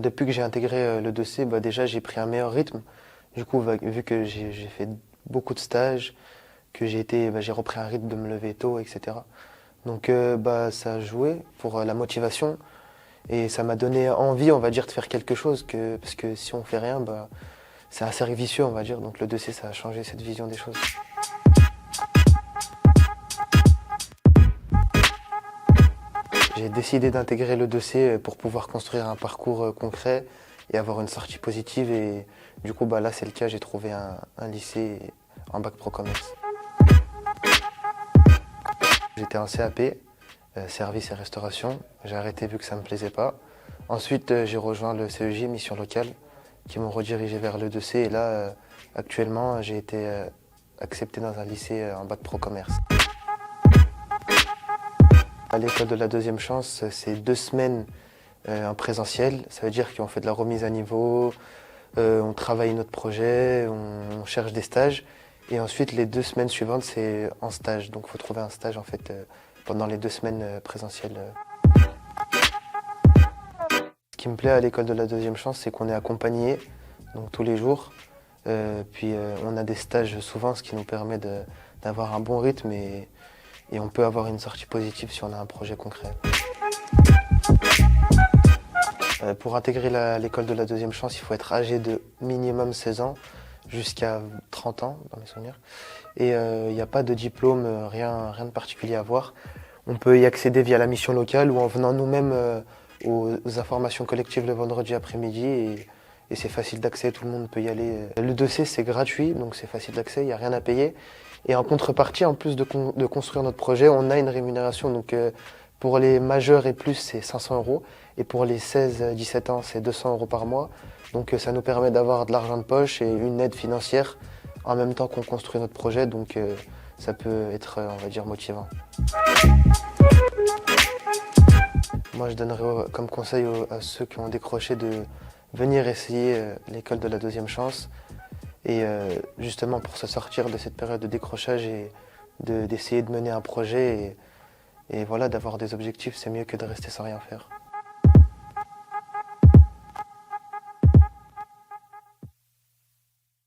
Depuis que j'ai intégré le dossier, déjà j'ai pris un meilleur rythme. Du coup, vu que j'ai fait beaucoup de stages, que j'ai repris un rythme de me lever tôt, etc. Donc ça a joué pour la motivation et ça m'a donné envie, on va dire, de faire quelque chose parce que si on fait rien, c'est un cercle vicieux, on va dire. Donc le dossier, ça a changé cette vision des choses. J'ai décidé d'intégrer le dossier pour pouvoir construire un parcours concret et avoir une sortie positive. Et du coup, là, c'est le cas. J'ai trouvé un lycée en bac pro commerce. J'étais en CAP, service et restauration. J'ai arrêté vu que ça ne me plaisait pas. Ensuite, j'ai rejoint le CEJ, mission locale, qui m'ont redirigé vers le dossier. Et là, actuellement, j'ai été accepté dans un lycée en bac pro commerce. À l'école de la deuxième chance, c'est 2 semaines en présentiel. Ça veut dire qu'on fait de la remise à niveau, on travaille notre projet, on cherche des stages. Et ensuite, les 2 semaines suivantes, c'est en stage. Donc il faut trouver un stage en fait pendant les 2 semaines présentielles. Ce qui me plaît à l'école de la deuxième chance, c'est qu'on est accompagné donc tous les jours. Puis on a des stages souvent, ce qui nous permet d'avoir un bon rythme et on peut avoir une sortie positive si on a un projet concret. Pour intégrer l'école de la deuxième chance, il faut être âgé de minimum 16 ans jusqu'à 30 ans dans mes souvenirs. Et il n'y a pas de diplôme, rien de particulier à voir. On peut y accéder via la mission locale ou en venant nous-mêmes aux informations collectives le vendredi après-midi et c'est facile d'accès, tout le monde peut y aller. Le dossier c'est gratuit, donc c'est facile d'accès, il n'y a rien à payer. Et en contrepartie, en plus de construire notre projet, on a une rémunération. Donc pour les majeurs et plus, c'est 500 € et pour les 16-17 ans, c'est 200 € par mois. Donc ça nous permet d'avoir de l'argent de poche et une aide financière en même temps qu'on construit notre projet. Donc ça peut être, on va dire, motivant. Moi, je donnerais comme conseil à ceux qui ont décroché de venir essayer l'école de la deuxième chance. Et justement pour se sortir de cette période de décrochage et d'essayer de mener un projet et voilà, d'avoir des objectifs, c'est mieux que de rester sans rien faire.